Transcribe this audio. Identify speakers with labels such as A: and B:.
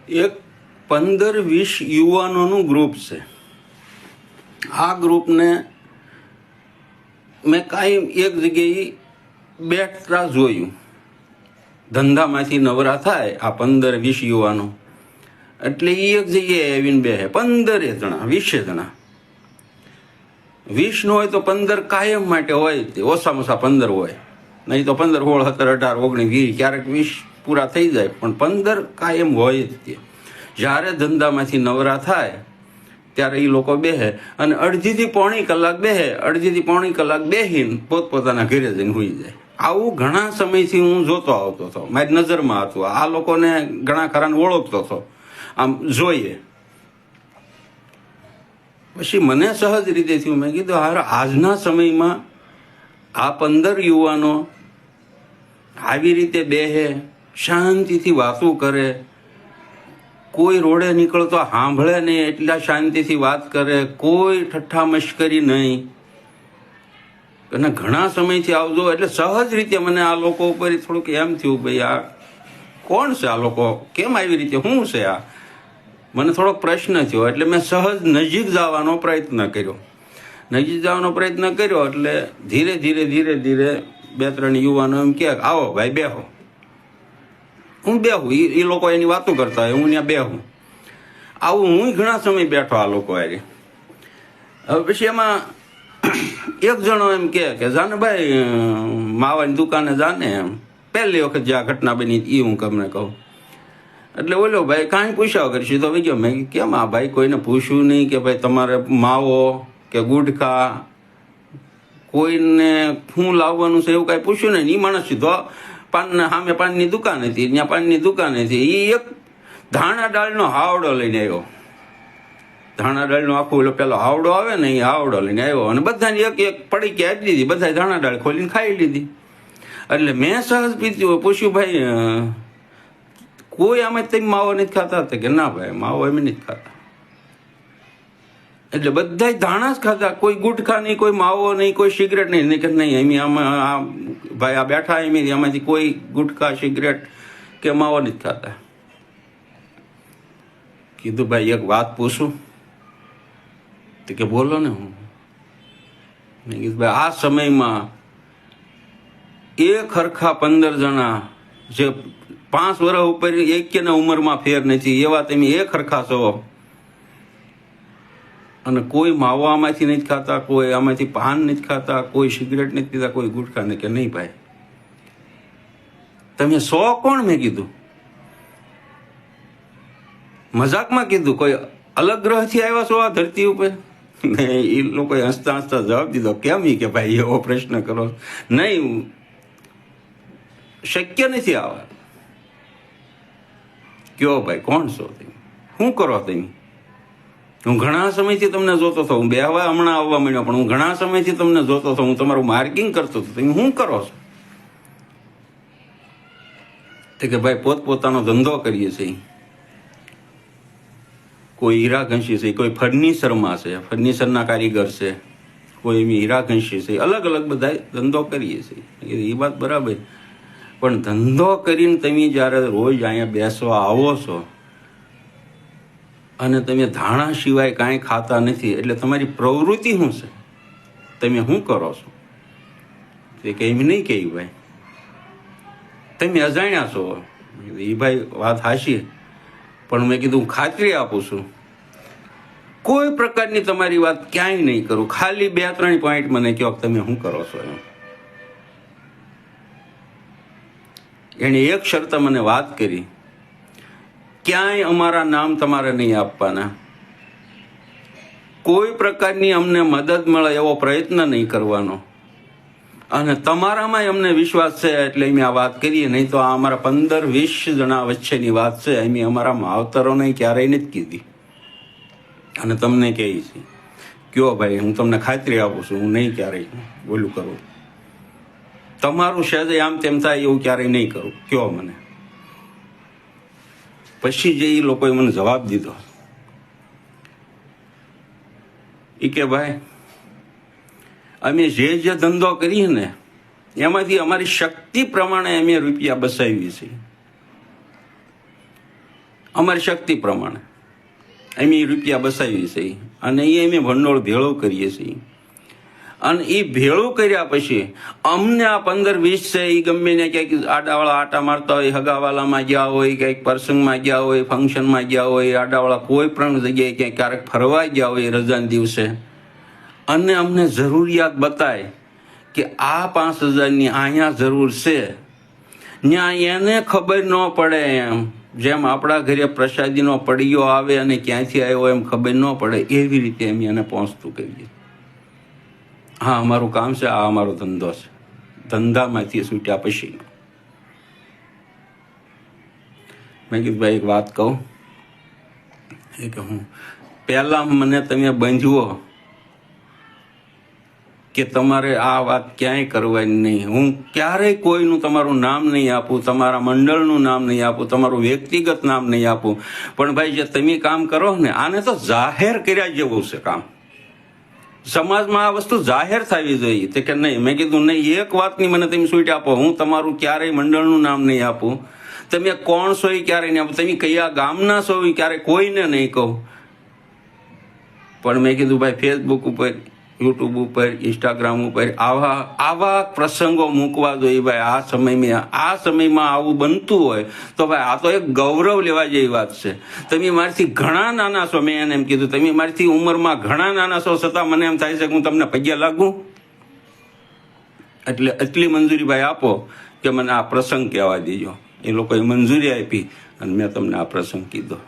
A: એક 15-20 યુવાનોનું ગ્રુપ છે. આ ગ્રુપને મેં કાંઈ એક જગ્યાએ બેઠતા જોયું. ધંધામાંથી નવરા થાય આ 15-20 યુવાનો, એટલે એ એક જગ્યાએ આવીને બેસે. 15 જણા 20 જણા, 20 નો હોય તો 15 કાયમ માટે હોય. તે ઓછામાં ઓછા 15 હોય, નહીં તો 15, 16, 17, 18, 19, 20, ક્યારેક 20 પૂરા થઈ જાય, પણ 15 કાયમ હોય જ. તે જ્યારે ધંધામાંથી નવરા થાય ત્યારે એ લોકો બેસે અને અડધીથી પોણી કલાક બેસે, અડધીથી પોણી કલાક બેસીને પોતપોતાના ઘરે જઈને સૂઈ જાય. આવું ઘણા સમયથી હું જોતો આવતો હતો, મારી નજરમાં હતું. આ લોકોને ઘણા ખરાને ઓળખતો હતો, આમ જોઈએ. પછી મને સહજ રીતે થયું, મેં કીધું હાર આજના સમયમાં આ 15 યુવાનો આવી રીતે બેસે, શાંતિથી વાતો કરે, કોઈ રોડે નીકળતો સાંભળે નહીં એટલા શાંતિથી વાત કરે, કોઈ ઠઠ્ઠા મશ્કરી નહીં, અને ઘણા સમયથી આવજો. એટલે સહજ રીતે મને આ લોકો ઉપર થોડુંક એમ થયું, ભાઈ આ કોણ છે, આ લોકો કેમ આવી રીતે, શું છે આ? મને થોડોક પ્રશ્ન થયો. એટલે મેં સહજ નજીક જવાનો પ્રયત્ન કર્યો. નજીક જવાનો પ્રયત્ન કર્યો એટલે ધીરે ધીરે 2-3 યુવાનો એમ કે આવો ભાઈ બેહો. હું બેહું, એ લોકો એની વાતો કરતા હોય, હું ત્યાં બેહું. આવું હું ઘણા સમય બેઠો આ લોકો હારે. હવે પછી એમાં એક જણો એમ કે જાને ભાઈ માવાની દુકાને જાને, એમ પહેલી વખત જે આ ઘટના બની એ હું તમને કહું. એટલે બોલ્યો ભાઈ કાંઈ પૂછ્યા વગર સીધો વહી ગયો. મેં કેમ આ ભાઈ કોઈને પૂછ્યું નહીં કે ભાઈ તમારે માવો કે ગુટખા કોઈને શું લાવવાનું છે એવું કાંઈ પૂછ્યું નહીં. એ માણસ સીધો પાનના સામે પાનની દુકાન હતી, ત્યાં પાનની દુકાન હતી, એ એક ધાણા દાળનો હાવડો લઈને આવ્યો. ધાણા દાળનો આખું પેલો હાવડો આવે ને, એ હાવડો લઈને આવ્યો અને બધાને એક એક પડીકી આપી દીધી. બધા ધાણા દાળ ખોલીને ખાઈ લીધી. એટલે મેં સહજ પૂછ્યું ભાઈ કોઈ આમે તમે માવો નથી ખાતા હતા? કે ના ભાઈ માવો એમ નથી ખાતા. એટલે બધા ધાણા જ ખાતા, કોઈ ગુટખા નહીં, કોઈ માવો નહીં, કોઈ સિગરેટ નહીં. કે નહીં એમ આમાં ભાઈ આ બેઠા એમાંથી કોઈ ગુટખા સિગરેટ કે માવો નથી ખાતા. કીધું ભાઈ એક વાત પૂછું? તો કે બોલો ને. હું મેં કીધું ભાઈ આ સમયમાં એક હરખા 15 જણા જે 5 વર્ષ ઉપર એકેના ઉંમરમાં ફેર નથી એવા તમે એક હરખા છો, અને કોઈ માવો આમાંથી નથી ખાતા, કોઈ આમાંથી પાન નથી ખાતા, કોઈ સિગરેટ નથી પીતા, કોઈ ગુટખા નહીં. કે નહીં ભાઈ તમે 100 કોણ? મેં કીધું મજાકમાં કીધું, કોઈ અલગ ગ્રહથી આવ્યા છો આ ધરતી ઉપર? એ લોકોએ હસતા હસતા જવાબ દીધો. કેમ? કે ભાઈ એવો પ્રશ્ન કરો, નહીં શક્ય નથી આવા. કયો ભાઈ કોણ છો તમે, શું કરો તમે? હું ઘણા સમયથી તમને જોતો હતો, હું બેહવા હમણાં આવવા માંડ્યો, પણ હું ઘણા સમયથી તમને જોતો હતો, હું તમારું માર્કિંગ કરતો હતો, તમે શું કરો છો? તો કે ભાઈ પોતપોતાનો ધંધો કરીએ છીએ. કોઈ હીરા ઘસી છે, કોઈ ફર્નિચરમાં છે, ફર્નિચરના કારીગર છે, કોઈ એમ હીરા ઘસી છે, અલગ અલગ બધા ધંધો કરીએ છીએ. એ વાત બરાબર, પણ ધંધો કરીને તમે જ્યારે રોજ અહીંયા બેસવા આવો છો અને તમે ધાણા સિવાય કાંઈ ખાતા નથી, એટલે તમારી પ્રવૃત્તિ શું છે? તમે શું કરો છો? તે કે એમ નહીં કે ભાઈ તમે અજાણ્યા છો. એ ભાઈ વાત હાશી, પણ મેં કીધું ખાતરી આપું છું કોઈ પ્રકારની તમારી વાત ક્યાંય નહીં કરું. ખાલી 2-3 પોઈન્ટ મને કહો તમે શું કરો છો એમ. એણે એક શરત મને વાત કરી, ક્યાંય અમારા નામ તમારે નહીં આપવાના, કોઈ પ્રકારની અમને મદદ મળે એવો પ્રયત્ન નહીં કરવાનો, અને તમારામાં અમને વિશ્વાસ છે એટલે અમે આ વાત કરીએ. નહીં તો આ અમારા 15-20 જણા વચ્ચેની વાત છે, અમે અમારા માવતરોને ક્યારેય નથી કીધી અને તમને કહી છે. કયો ભાઈ, હું તમને ખાતરી આપું છું હું નહીં ક્યારેય બોલું કરું. તમારું સહેજ આમ તેમ થાય એવું ક્યારેય નહીં કરું. કયો મને. પછી જે એ લોકોએ મને જવાબ દીધો, એ કે ભાઈ અમે જે ધંધો કરીએ ને એમાંથી અમારી શક્તિ પ્રમાણે અમે રૂપિયા બચાવીએ છીએ, અમારી શક્તિ પ્રમાણે અમે રૂપિયા બસાવીએ છીએ અને એ અમે ભંડોળ ભેળું કરીએ છીએ. અને એ ભેળું કર્યા પછી અમને આ 15-20 છે એ ગમે ને ક્યાંક આડાવાળા આટા મારતા હોય, હગાવાલામાં ગયા હોય, ક્યાંક પ્રસંગમાં ગયા હોય, ફંક્શનમાં ગયા હોય, આડાવાળા કોઈ પણ જગ્યાએ ક્યાંક ક્યારેક ફરવા ગયા હોય રજાના દિવસે, અને અમને જરૂરિયાત બતાય કે આ 5,000ની અહીંયા જરૂર છે, ત્યાં એને ખબર ન પડે એમ જેમ આપણા ઘરે પ્રસાદીનો પડીયો આવે અને ક્યાંથી આવ્યો એમ ખબર ન પડે એવી રીતે અમે એને પહોંચતું કરીએ. હા, અમારું કામ છે, આ અમારો ધંધો છે. ધંધામાંથી છૂટ્યા પછી મેં કીધું ભાઈ એક વાત કહું, એ કે હું પહેલાં મને તમે બાંધ્યો કે તમારે આ વાત ક્યાંય કરવાની નહીં, હું ક્યારેય કોઈનું તમારું નામ નહીં આપું, તમારા મંડળનું નામ નહીં આપું, તમારું વ્યક્તિગત નામ નહીં આપું, પણ ભાઈ જે તમે કામ કરો ને આને તો જાહેર કર્યા જેવું છે કામ. સમાજમાં આ વસ્તુ જાહેર થવી જોઈએ. તે કે નહીં. મેં કીધું નહીં, એક વાતની મને તમે છૂટ આપો, હું તમારું ક્યારેય મંડળનું નામ નહીં આપું, તમે કોણ છો એ ક્યારેય નહીં આપો, તમે કયા ગામના છો એ ક્યારેય કોઈને નહીં કહું. પણ મેં કીધું ભાઈ ફેસબુક ઉપર, યુટ્યુબ ઉપર, ઇન્સ્ટાગ્રામ ઉપર આવા પ્રસંગો મૂકવા જોઈએ ભાઈ. આ સમયમાં આવું બનતું હોય તો ભાઈ આ તો એક ગૌરવ લેવા જેવી વાત છે. તમે મારીથી ઘણા નાના છો, મેં એને એમ કીધું, તમે મારીથી ઉંમરમાં ઘણા નાના છો, છતાં મને એમ થાય છે કે હું તમને પગે લાગું, એટલે એટલી મંજૂરી ભાઈ આપો કે મને આ પ્રસંગ કહેવા દેજો. એ લોકોએ મંજૂરી આપી અને મેં તમને આ પ્રસંગ કીધો.